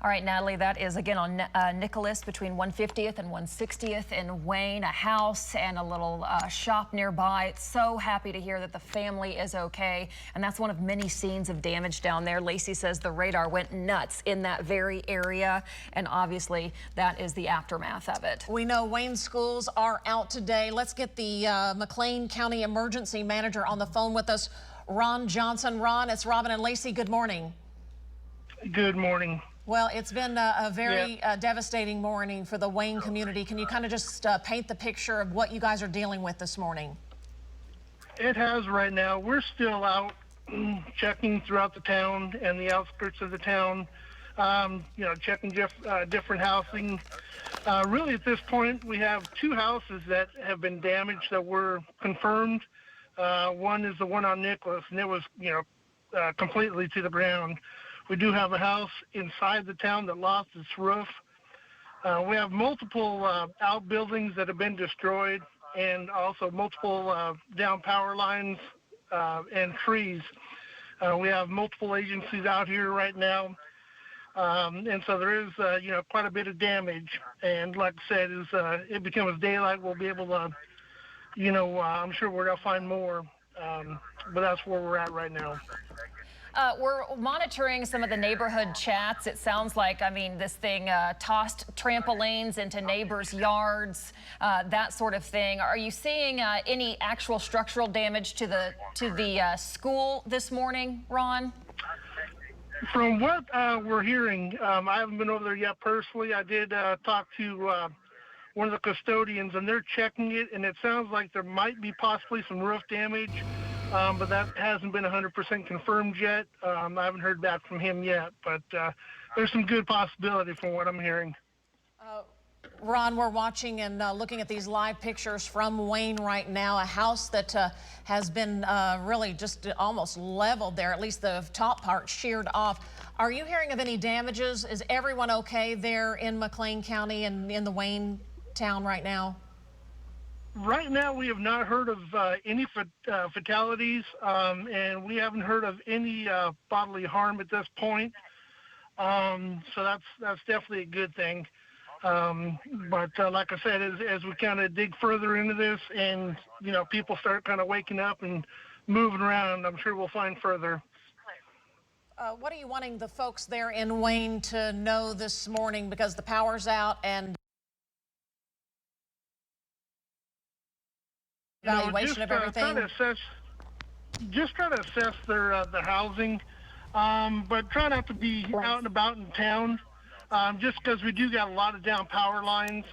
All right, Natalie, that is again on Nicholas between 150th and 160th in Wayne, a house and a little shop nearby. It's so happy to hear that the family is okay. And that's one of many scenes of damage down there. Lacey says the radar went nuts in that very area. And obviously that is the aftermath of it. We know Wayne schools are out today. Let's get the McLean County Emergency Manager on the phone with us, Ron Johnson. Ron, it's Robin and Lacey. Good morning. Good morning. Well, it's been a very devastating morning for the Wayne community. Can you kind of just paint the picture of what you guys are dealing with this morning? It has right now. We're still out checking throughout the town and the outskirts of the town, checking different housing. Really, at this point, we have two houses that have been damaged that were confirmed. One is the one on Nicholas, and it was, completely to the ground. We do have a house inside the town that lost its roof. We have multiple outbuildings that have been destroyed, and also multiple down power lines and trees. We have multiple agencies out here right now, and so there is quite a bit of damage. And like I said, as it becomes daylight, we'll be able to, I'm sure we're gonna find more, but that's where we're at right now. We're monitoring some of the neighborhood chats. It sounds like, this thing tossed trampolines into neighbors' yards, that sort of thing. Are you seeing any actual structural damage to the school this morning, Ron? From what we're hearing, I haven't been over there yet personally. I did talk to one of the custodians, and they're checking it, and it sounds like there might be possibly some roof damage. But that hasn't been 100% confirmed yet. I haven't heard back from him yet, but there's some good possibility from what I'm hearing. Ron, we're watching and looking at these live pictures from Wayne right now, a house that has been really just almost leveled there, at least the top part sheared off. Are you hearing of any damages? Is everyone okay there in McLean County and in the Wayne town right now? Right now, we have not heard of any fatalities, and we haven't heard of any bodily harm at this point. So that's definitely a good thing. But like I said, as we kind of dig further into this, and people start kind of waking up and moving around, I'm sure we'll find further. What are you wanting the folks there in Wayne to know this morning, because the power's out and evaluation of everything? Just try to assess their housing, but try not to be out and about in town, just because we do got a lot of down power lines,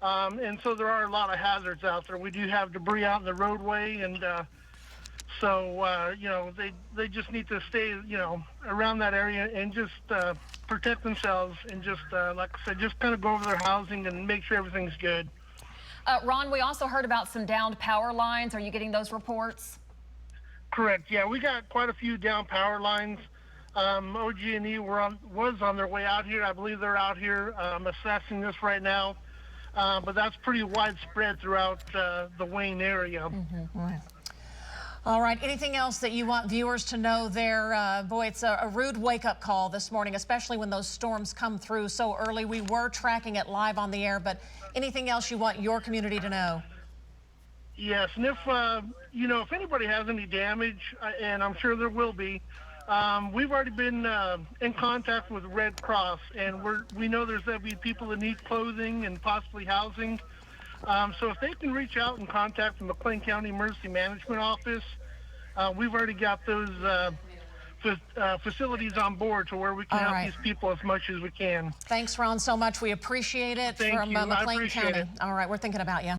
and so there are a lot of hazards out there. We do have debris out in the roadway, and so they just need to stay around that area and just protect themselves, and just like I said, just kind of go over their housing and make sure everything's good. Ron, we also heard about some downed power lines. Are you getting those reports? Correct. Yeah, we got quite a few down power lines. OG&E was on their way out here. I believe they're out here assessing this right now. But that's pretty widespread throughout the Wayne area. Mm-hmm. All right. Anything else that you want viewers to know there? Boy, it's a rude wake-up call this morning, especially when those storms come through so early. We were tracking it live on the air, but anything else you want your community to know? Yes, and if anybody has any damage, and I'm sure there will be, we've already been in contact with Red Cross, and we know there'll be people that need clothing and possibly housing. So if they can reach out and contact the McLean County Emergency Management Office, we've already got those facilities on board to where we can help these people as much as we can. Thanks, Ron, so much. We appreciate it. Thank you. McLean I appreciate County. it. All right, we're thinking about you.